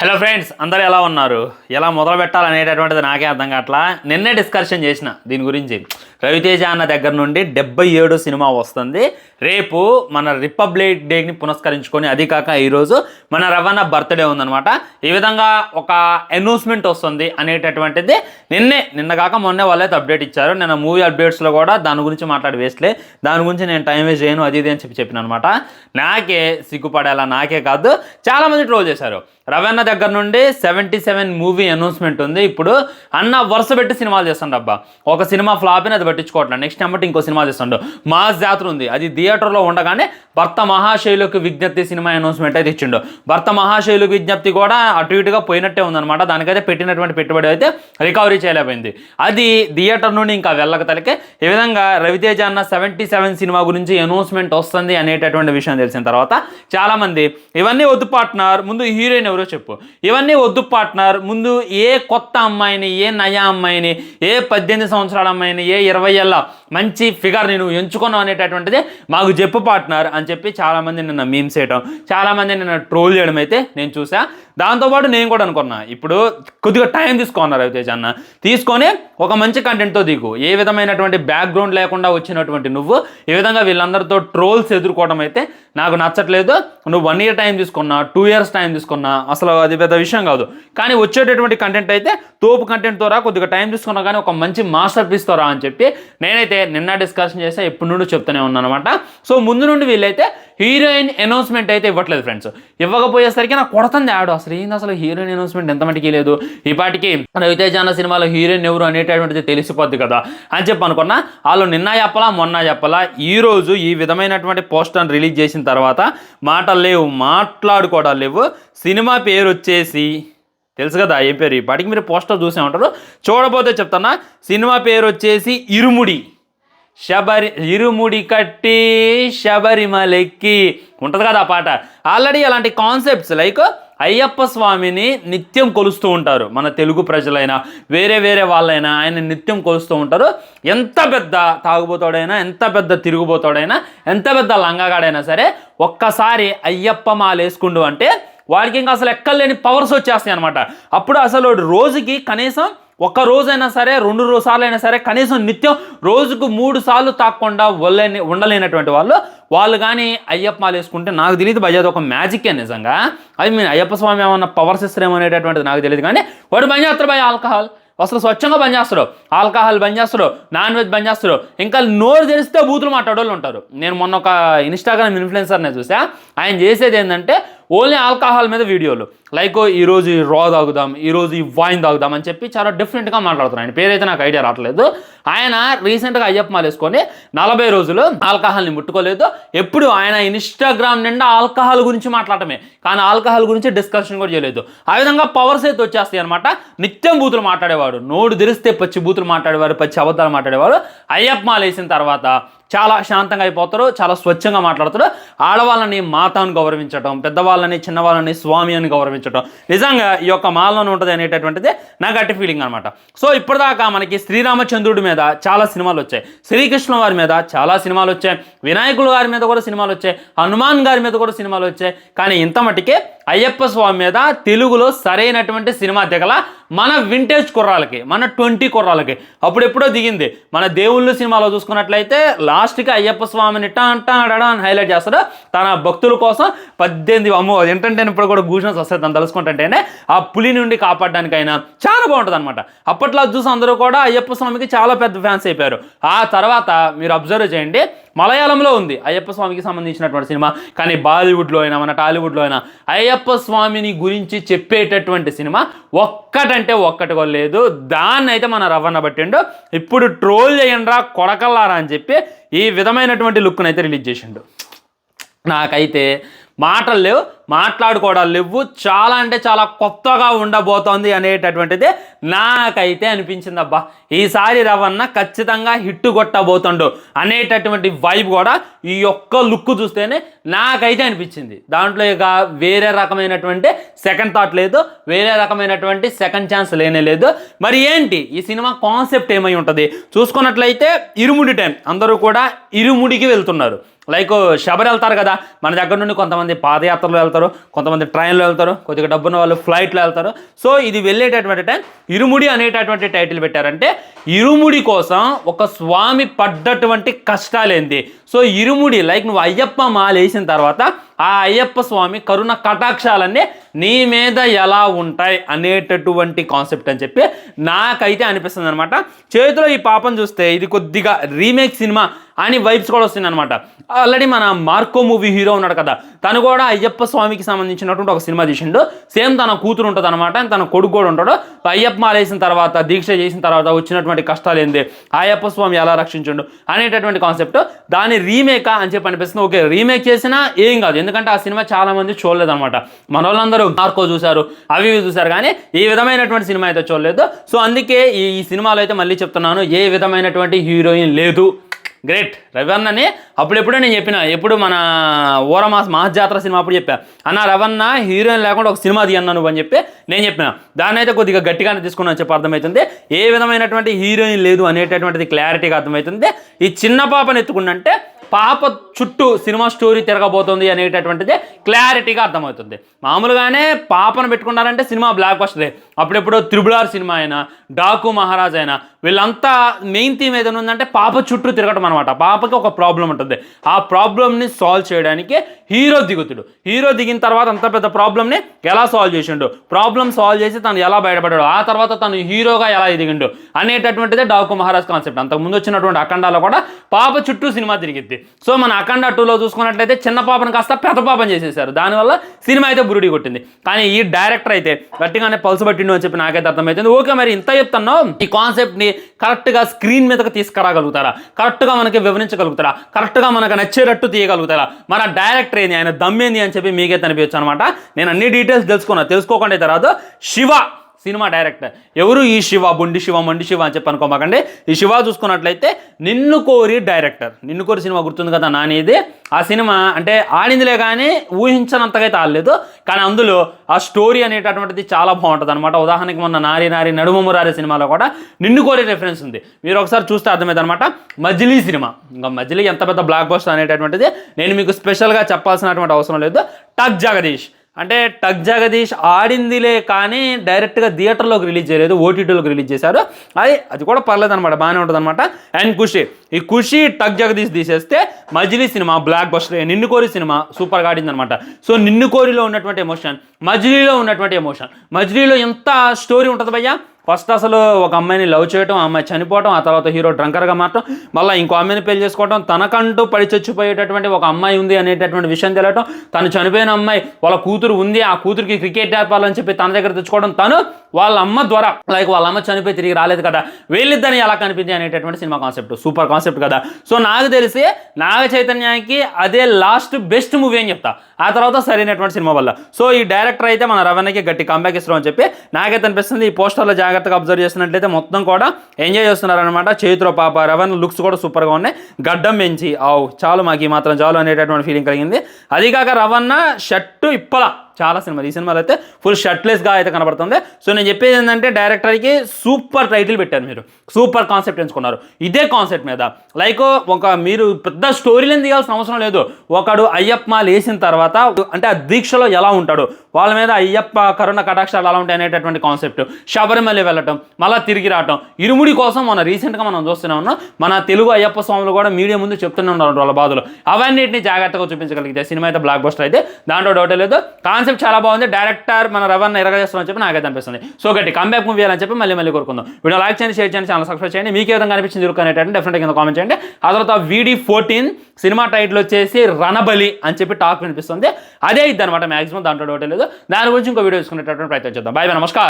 Hello friends, అందరూ ఎలా ఉన్నారు? ఎలా మొదలు పెట్టాలనేటటువంటిది నాకే అర్థం కావట్లా. నిన్నే డిస్కషన్ చేసిన దీని గురించి. రవితేజ అన్న దగ్గర నుండి 77 సినిమా వస్తుంది. రేపు మన రిపబ్లిక్ డేని పునస్కరించుకొని, అది కాక ఈరోజు మన రవాణా బర్త్డే ఉందనమాట. ఈ విధంగా ఒక అనౌన్స్మెంట్ వస్తుంది అనేటటువంటిది నిన్న కాక మొన్నే వాళ్ళైతే అప్డేట్ ఇచ్చారు. నిన్న మూవీ అప్డేట్స్లో కూడా దాని గురించి మాట్లాడి వేస్ట్లే, దాని గురించి నేను టైం వేస్ట్ చేయను అది ఇది అని చెప్పిన అనమాట. నాకే సిగ్గుపడేలా, నాకే కాదు చాలామంది ట్రోల్ చేశారు. రవణ దగ్గర నుండి 77 మూవీ అనౌన్స్మెంట్ ఉంది. ఇప్పుడు అన్న వరుస పెట్టి సినిమాలు చేస్తుండ అబ్బా. ఒక సినిమా ఫ్లాప్ అని అది పట్టించుకోవట్లేదు, నెక్స్ట్ టైం బట్టి ఇంకో సినిమా చేస్తుండు. మాస్ జాతర ఉంది, అది థియేటర్లో ఉండగానే భర్త మహాశైలుకి విజ్ఞప్తి సినిమా అనౌన్స్మెంట్ అయితే ఇచ్చిండు. భర్త మహాశైలుకి విజ్ఞప్తి కూడా అటు ఇటుగా పోయినట్టే ఉందన్నమాట. దానికైతే పెట్టినటువంటి పెట్టుబడి అయితే రికవరీ చేయలేకపోయింది. అది థియేటర్ నుండి ఇంకా వెళ్ళక తలకే. ఈ విధంగా రవితేజ అన్న 77 సినిమా గురించి అనౌన్స్మెంట్ వస్తుంది అనేటటువంటి విషయం తెలిసిన తర్వాత చాలామంది ఇవన్నీ వద్దు పార్ట్నర్, ముందు హీరోయిన్ ఎవరో చెప్పు, ఇవన్నీ వద్దు పార్ట్నర్, ముందు ఏ కొత్త అమ్మాయిని, ఏ నయా అమ్మాయిని, ఏ 18 సంవత్సరాల అమ్మాయిని, ఏ 20 ఏళ్ళ మంచి ఫిగర్ని నువ్వు ఎంచుకున్నావు అనేటటువంటిది మాకు చెప్పు పార్ట్నర్ అని చెప్పి చాలామంది నిన్న మీమ్స్ చేయడం, చాలామంది నిన్న ట్రోల్ చేయడం అయితే నేను చూసా. దాంతోపాటు నేను కూడా అనుకున్నా, ఇప్పుడు కొద్దిగా టైం తీసుకోన్నారు రవితేజ అన్న, తీసుకొని ఒక మంచి కంటెంట్తో దిగు. ఏ విధమైనటువంటి బ్యాక్గ్రౌండ్ లేకుండా వచ్చినటువంటి నువ్వు ఈ విధంగా వీళ్ళందరితో ట్రోల్స్ ఎదుర్కోవడం అయితే నాకు నచ్చట్లేదు. నువ్వు 1 year టైం తీసుకున్నా, 2 years టైం తీసుకున్నా, అసలు అది పెద్ద విషయం కాదు. కానీ వచ్చేటటువంటి కంటెంట్ అయితే తోపు కంటెంట్తో రా, కొద్దిగా టైం తీసుకున్నా కానీ ఒక మంచి మాస్టర్ పీస్తో రా అని చెప్పి నేనైతే నిన్న డిస్కషన్ చేస్తే ఎప్పటి నుండి చెప్తూనే ఉన్నాను అనమాట. సో ముందు నుండి వీళ్ళైతే హీరోయిన్ అనౌన్స్మెంట్ అయితే ఇవ్వట్లేదు ఫ్రెండ్స్. ఇవ్వకపోయేసరికి నాకు కొడుతుంది యాడ్. అసలు హీరోయిన్ అనౌన్స్మెంట్ ఎంత మటుకి లేదు. ఈ పాటికి రవితేజ అన్న సినిమాలో హీరోయిన్ ఎవరు అనేటటువంటిది తెలిసిపోద్ది కదా అని చెప్పి అనుకున్నా. వాళ్ళు నిన్న చెప్పలా, మొన్న చెప్పలా, ఈరోజు ఈ విధమైనటువంటి పోస్టర్ని రిలీజ్ చేసిన తర్వాత మాటలు లేవు, మాట్లాడుకోవడాలు లేవు. సినిమా పేరు వచ్చేసి తెలుసు కదా ఏం పేరు, ఈ పాటికి మీరు పోస్టర్ చూసే ఉంటారు. చూడబోతే చెప్తున్నా, సినిమా పేరు వచ్చేసి ఇరుముడి. ఇరుముడి కట్టి శబరిమలెక్కి ఉంటుంది కదా ఆ పాట. ఆల్రెడీ అలాంటి కాన్సెప్ట్స్ లైక్ అయ్యప్ప స్వామిని నిత్యం కొలుస్తూ ఉంటారు మన తెలుగు ప్రజలైనా, వేరే వాళ్ళైనా ఆయన నిత్యం కొలుస్తూ ఉంటారు. ఎంత పెద్ద తాగుబోతాడైనా, ఎంత పెద్ద తిరుగుబోతాడైనా, ఎంత పెద్ద లంగాగాడైనా సరే ఒక్కసారి అయ్యప్ప మాల వేసుకుండు అంటే వాడికి ఇంకా అసలు ఎక్కలేని పవర్స్ వచ్చేస్తాయి అనమాట. అప్పుడు అసలు రోజుకి కనీసం ఒక్క రోజైనా సరే, 2 సార్లు అయినా సరే, కనీసం నిత్యం రోజుకు 3 సార్లు తాకుండా ఉండలేనటువంటి వాళ్ళు కానీ అయ్యప్ప మాల వేసుకుంటే నాకు తెలియదు భయ, అది ఒక మ్యాజికే నిజంగా. అది మీరు అయ్యప్ప స్వామి ఏమన్నా పవర్స్ ఇస్తారేమో అనేటటువంటిది నాకు తెలియదు. కానీ వాడు బంద్ చేస్తారు భయ, ఆల్కహాల్ అసలు స్వచ్ఛంగా బంద్ చేస్తారు, ఆల్కహాల్ బంద్ చేస్తారు, నాన్ వెజ్ బంద్ చేస్తారు. ఇంకా నోరు తెరిస్తే బూతులు మాట్లాడేవాళ్ళు ఉంటారు. నేను మొన్న ఒక ఇన్స్టాగ్రామ్ ఇన్ఫ్లుయెన్సర్నే చూసా. ఆయన చేసేది ఏంటంటే ఓన్లీ ఆల్కహాల్ మీద వీడియోలు, లైక్ ఈరోజు ఈ రా తాగుదాం, ఈరోజు ఈ వైన్ తాగుదాం అని చెప్పి చాలా డిఫరెంట్గా మాట్లాడుతున్నాను. ఆయన పేరైతే నాకు ఐడియా రావట్లేదు. ఆయన రీసెంట్గా అయ్యప్ప మాల వేసుకొని 40 రోజులు ఆల్కహాల్ని ముట్టుకోలేదు. ఎప్పుడు ఆయన ఇన్స్టాగ్రామ్ నిండా ఆల్కహాల్ గురించి మాట్లాడటమే, కానీ ఆల్కహాల్ గురించి డిస్కషన్ కూడా చేయలేదు. ఆ విధంగా పవర్స్ అయితే వచ్చేస్తాయి అనమాట. నిత్యం బూతులు మాట్లాడేవాడు, నోడు తెరిస్తే పచ్చి బూతులు మాట్లాడేవాడు, పచ్చి అబద్ధాలు మాట్లాడేవాడు. అయ్యప్ప మాల వేసిన తర్వాత చాలా శాంతంగా అయిపోతారు, చాలా స్వచ్ఛంగా మాట్లాడతారు. ఆడవాళ్ళని మాతను గౌరవించడం, పెద్దవాళ్ళని చిన్నవాళ్ళని స్వామి అని గౌరవించడం నిజంగా ఈ యొక్క మాలలోనే ఉంటుంది అనేటటువంటిది నా గట్టి ఫీలింగ్ అనమాట. సో ఇప్పటిదాకా మనకి శ్రీరామచంద్రుడి మీద చాలా సినిమాలు వచ్చాయి, శ్రీకృష్ణ వారి మీద చాలా సినిమాలు వచ్చాయి, వినాయకుల గారి మీద కూడా సినిమాలు వచ్చాయి, హనుమాన్ గారి మీద కూడా సినిమాలు వచ్చాయి. కానీ ఇంత మటుకే అయ్యప్ప స్వామి మీద తెలుగులో సరైనటువంటి సినిమా దిగల మన వింటేజ్ కుర్రాలకి, మన 20 కుర్రాలకి. అప్పుడెప్పుడో దిగింది. మన దేవుళ్ళు సినిమాలో చూసుకున్నట్లయితే లాస్ట్కి అయ్యప్ప స్వామిని అని హైలైట్ చేస్తాడు తన భక్తుల కోసం. 18 అమ్మో ఏంటంటే ఇప్పుడు కూడా గూషన్స్ వస్తాయి తను తలుసుకుంటుంటేనే. ఆ పులి నుండి కాపాడడానికైనా చాలా బాగుంటుంది అనమాట. అప్పట్లో చూసి అందరూ కూడా అయ్యప్ప స్వామికి చాలా పెద్ద ఫ్యాన్స్ అయిపోయారు. ఆ తర్వాత మీరు అబ్జర్వ్ చేయండి, మలయాళంలో ఉంది అయ్యప్ప స్వామికి సంబంధించినటువంటి సినిమా. కానీ బాలీవుడ్లో అయినా మన టాలీవుడ్లో అయినా అయ్యప్ప స్వామిని గురించి చెప్పేటటువంటి సినిమా ఒక్కటంటే ఒక్కటి కూడా లేదు. దాన్ని అయితే మన రవ్వన్న పట్టిండు. ఇప్పుడు ట్రోల్ చేయండి రా కొడకల్లారా అని చెప్పి ఈ విధమైనటువంటి లుక్ను అయితే రిలీజ్ చేసిండు. నాకైతే మాటలు లేవు, మాట్లాడుకోవడాలు లేవు. చాలా అంటే చాలా కొత్తగా ఉండబోతోంది అనేటటువంటిది నాకైతే అనిపించింది. అబ్బా ఈసారి రవణ ఖచ్చితంగా హిట్ కొట్టబోతుండు అనేటటువంటి వైబ్ కూడా ఈ యొక్క లుక్ చూస్తేనే నాకైతే అనిపించింది. దాంట్లో ఇక వేరే రకమైనటువంటి సెకండ్ థాట్ లేదు, వేరే రకమైనటువంటి సెకండ్ ఛాన్స్ లేనే లేదు. మరి ఏంటి ఈ సినిమా కాన్సెప్ట్ ఏమై ఉంటుంది చూసుకున్నట్లయితే, ఇరుముడి టైం అందరూ కూడా ఇరుముడికి వెళ్తున్నారు. లైక్ శబరి వెళ్తారు కదా మన దగ్గర నుండి, కొంతమంది పాదయాత్రలో వెళ్తారు, కొంతమంది ట్రైన్లో వెళ్తారు, కొద్దిగా డబ్బున్న వాళ్ళు ఫ్లైట్లో వెళ్తారు. సో ఇది వెళ్ళేటటువంటి టైం ఇరుముడి అనేటటువంటి టైటిల్ పెట్టారంటే ఇరుముడి కోసం ఒక స్వామి పడ్డటువంటి కష్టాలేంది. సో ఇరుముడి లైక్ నువ్వు అయ్యప్ప మాల వేసిన తర్వాత ఆ అయ్యప్ప స్వామి కరుణ కటాక్షాలన్నీ నీ మీద ఎలా ఉంటాయి అనేటటువంటి కాన్సెప్ట్ అని చెప్పి నాకైతే అనిపిస్తుంది అనమాట. చేతిలో ఈ పాపం చూస్తే ఇది కొద్దిగా రీమేక్ సినిమా అని వైబ్స్ కూడా వస్తుంది అనమాట. ఆల్రెడీ మన మార్కో మూవీ హీరో ఉన్నాడు కదా, తను కూడా అయ్యప్ప స్వామికి సంబంధించినటువంటి ఒక సినిమా తీసిండు. సేమ్ తన కూతురు ఉంటుంది అనమాట, తన కొడుకు కూడా ఉంటాడు. అయ్యప్ప మాల వేసిన తర్వాత, దీక్ష చేసిన తర్వాత వచ్చినటువంటి కష్టాలు ఏంది, అయ్యప్ప స్వామి ఎలా రక్షించండు అనేటటువంటి కాన్సెప్ట్. దాని రీమేకా అని చెప్పి అనిపిస్తుంది. ఓకే, రీమేక్ చేసినా ఏం కాదు, ఎందుకంటే ఆ సినిమా చాలా మంది చూడలేదు అనమాట. మన వాళ్ళందరూ మార్కో చూశారు, అవి చూశారు, కానీ ఈ విధమైనటువంటి సినిమా అయితే చూడలేదు. సో అందుకే ఈ సినిమాలో అయితే మళ్ళీ చెప్తున్నాను, ఏ విధమైనటువంటి హీరోయిన్ లేదు. గ్రేట్ రవన్నని అప్పుడెప్పుడో నేను చెప్పిన, ఎప్పుడు మన మహాజాతర సినిమా అప్పుడు చెప్పా, అన్న రవన్న హీరోయిన్ లేకుండా ఒక సినిమా తీయన్నా నువ్వు అని చెప్పి నేను చెప్పిన. దాన్ని అయితే కొద్దిగా గట్టిగానే తీసుకున్నాను చెప్పి అర్థమవుతుంది. ఏ విధమైనటువంటి హీరోయిన్ లేదు అనేటటువంటిది క్లారిటీగా అర్థమవుతుంది. ఈ చిన్న పాపను ఎత్తుకుంటే పాప చుట్టూ సినిమా స్టోరీ తిరగబోతుంది అనేటటువంటిది క్లారిటీగా అర్థమవుతుంది. మామూలుగానే పాపను పెట్టుకున్నారంటే సినిమా బ్లాక్ బస్టరే. అప్పుడెప్పుడు త్రిబుల్ సినిమా అయినా, డాకు మహారాజ్ అయినా, వీళ్ళంతా మెయిన్ థీమ్ ఏదైనా ఉందంటే పాప చుట్టూ తిరగటం అనమాట. పాపకి ఒక ప్రాబ్లం ఉంటుంది, ఆ ప్రాబ్లమ్ని సాల్వ్ చేయడానికి హీరో దిగుతాడు. హీరో దిగిన తర్వాత అంత పెద్ద ప్రాబ్లమ్ని ఎలా సాల్వ్ చేసిండు, ప్రాబ్లమ్ సాల్వ్ చేసి తను ఎలా బయటపడ్డాడు, ఆ తర్వాత తను హీరోగా ఎలా ఎదిగిండు అనేటటువంటిదే డాకు మహారాజ్ కాన్సెప్ట్. అంతకుముందు వచ్చినటువంటి అఖండాలో కూడా పాప చుట్టూ సినిమా తిరిగిద్ది. సో మన అఖండ 2లో చూసుకున్నట్లయితే చిన్న పాపను కాస్త పెద్ద పాపను చేసేసారు, దానివల్ల సినిమా అయితే బురుడి కొట్టింది. కానీ ఈ డైరెక్టర్ అయితే గట్టిగానే పల్సు పట్టిండు అని చెప్పి నాకైతే అర్థమవుతుంది. ఓకే, మరి ఇంత చెప్తాను, ఈ కాన్సెప్ట్ని కరెక్ట్గా స్క్రీన్ మీదకి తీసుకురాగలుగుతారా, కరెక్ట్గా మనకి వివరించగలుగుతారా, కరెక్ట్గా మనకు నచ్చేటట్టు తీయగలుగుతారా, మన డైరెక్టర్ ఏంది, ఆయన దమ్మేంది అని చెప్పి మీకైతే అనిపించచ్చు అనమాట. నేను అన్ని డీటెయిల్స్ తెలుసుకోకుండా అయితే రాదు. శివ సినిమా డైరెక్టర్ ఎవరు? ఈ శివ, బొండి శివ, మండి శివ అని చెప్పి అనుకోమాకండి. ఈ శివ చూసుకున్నట్లయితే నిన్ను కోరి డైరెక్టర్. నిన్ను కోరి సినిమా గుర్తుంది కదా నానిది. ఆ సినిమా అంటే ఆడిందిలే కానీ ఊహించనంతగా అయితే ఆడలేదు, కానీ అందులో ఆ స్టోరీ అనేటటువంటిది చాలా బాగుంటుంది అనమాట. ఉదాహరణకి మొన్న నారి నారి నడుమ మురారి సినిమాలో కూడా నిన్ను కోరి రెఫరెన్స్ ఉంది, మీరు ఒకసారి చూస్తే అర్థమైంది అనమాట. మజిలీ సినిమా, ఇంకా మజిలీ ఎంత పెద్ద బ్లాక్ బస్టర్ అనేటటువంటిది నేను మీకు స్పెషల్గా చెప్పాల్సినటువంటి అవసరం లేదు. టక్ జగదీష్ అంటే టక్ జగదీష్ ఆడిందిలే కానీ డైరెక్ట్గా థియేటర్లోకి రిలీజ్ చేయలేదు, ఓటీటీలోకి రిలీజ్ చేశారు. అది కూడా పర్లేదు అనమాట, బాగానే ఉంటుంది అనమాట. అండ్ ఖుషి, ఈ ఖుషి టక్ జగదీష్ తీసేస్తే మజిలీ సినిమా బ్లాక్ బస్టర్. నిన్ను కోరి సినిమా సూపర్గా ఆడింది అనమాట. సో నిన్ను కోరిలో ఉన్నటువంటి ఎమోషన్, మజిలీలో ఉన్నటువంటి ఎమోషన్, మజిలీలో ఎంత స్టోరీ ఉంటుంది భయ్యా. ఫస్ట్ అసలు ఒక అమ్మాయిని లవ్ చేయటం, ఆ అమ్మాయి చనిపోవటం, ఆ తర్వాత హీరో డ్రంకర్గా మారటం, మళ్ళీ ఇంకో అమ్మాయిని పెళ్లి చేసుకోవటం, తనకంటూ పడి చచ్చిపోయేటటువంటి ఒక అమ్మాయి ఉంది అనేటటువంటి విషయం తెలియటం, తను చనిపోయిన అమ్మాయి వాళ్ళ కూతురు ఉంది, ఆ కూతురికి క్రికెట్ ఆపాలని చెప్పి తన దగ్గర తెచ్చుకోవడం, తను వాళ్ళ అమ్మ ద్వారా లైక్ వాళ్ళ అమ్మ చనిపోయి తిరిగి రాలేదు కదా, వీళ్ళిద్దని ఎలా కనిపించింది అనేటటువంటి సినిమా కాన్సెప్ట్. సూపర్ కాన్సెప్ట్ కదా. సో నాకు తెలిసి నాగ చైతన్యానికి అదే లాస్ట్ బెస్ట్ మూవీ అని చెప్తా, ఆ తర్వాత సరైనటువంటి సినిమా వల్ల. సో ఈ డైరెక్టర్ అయితే మన రవణకి గట్టి కంబ్యాక్ ఇస్తాం అని చెప్పి నాకైతే అనిపిస్తుంది. ఈ పోస్టర్లో జాగ్రత్తగా అబ్జర్వ్ చేసినట్లయితే మొత్తం కూడా ఎంజాయ్ చేస్తున్నారనమాట. చేతిలో పాప, రవణ లుక్స్ కూడా సూపర్గా ఉన్నాయి, గడ్డం పెంచి చాలు మాకు ఈ మాత్రం చాలు అనేటటువంటి ఫీలింగ్ కలిగింది. అది కాక రవణ షర్టు ఇప్పలా చాలా సినిమాలు, ఈ సినిమాలో అయితే ఫుల్ షర్ట్లెస్గా అయితే కనబడుతుంది. సో నేను చెప్పేది ఏంటంటే డైరెక్టర్కి సూపర్ టైటిల్ పెట్టారు, మీరు సూపర్ కాన్సెప్ట్ ఎంచుకున్నారు. ఇదే కాన్సెప్ట్ మీద లైక్ మీరు పెద్ద స్టోరీలను తీయాల్సిన అవసరం లేదు. ఒకడు అయ్యప్ప మాల వేసిన తర్వాత అంటే ఆ దీక్షలో ఎలా ఉంటాడు, వాళ్ళ మీద అయ్యప్ప కరుణ కటాక్షాలు ఎలా ఉంటాయి అనేటటువంటి కాన్సెప్ట్, శబరిమల వెళ్ళటం, మళ్ళీ తిరిగి రావటం, ఇరుముడి కోసం మనం రీసెంట్గా మనం చూస్తూనే ఉన్నాం. మన తెలుగు అయ్యప్ప స్వాములు కూడా మీడియా ముందు చెప్తూనే ఉన్నారు వాళ్ళ బాధలు. అవన్నిటిని జాగ్రత్తగా చూపించగలిగితే సినిమా అయితే బ్లాక్ బస్టర్ అయితే, దాంట్లో డౌటే లేదు. కాన్సెప్ట్ చాలా బాగుంది. డైరెక్టర్ మన రవణ ఎరగజేస్తామని చెప్పి నాకైతే అనిపిస్తుంది. సో గట్టి కంబ్యాక్ మూవీ అని చెప్పి మళ్ళీ కోరుకుందాం. వీడియో లైక్ చేయండి, షేర్ చేయండి, ఛానల్ సబ్స్క్రైబ్ చేయండి. మీకు ఏ విధంగా అనిపించింది అనేటట్టు డెఫినెట్గా కింద కామెంట్ చేయండి. ఆ తర్వాత VD14 సినిమా టైటిల్ వచ్చేసి రణబలి అని చెప్పి టాక్ వినిపిస్తుంది. అదే ఇద్దనమాట మ్యాక్సిమం, దాంట్లో డౌటే లేదు. దాని గురించి ఇంకో వీడియో తీసుకునేటటువంటి ప్రయత్నం చేద్దాం. బాయ్, నమస్కారం.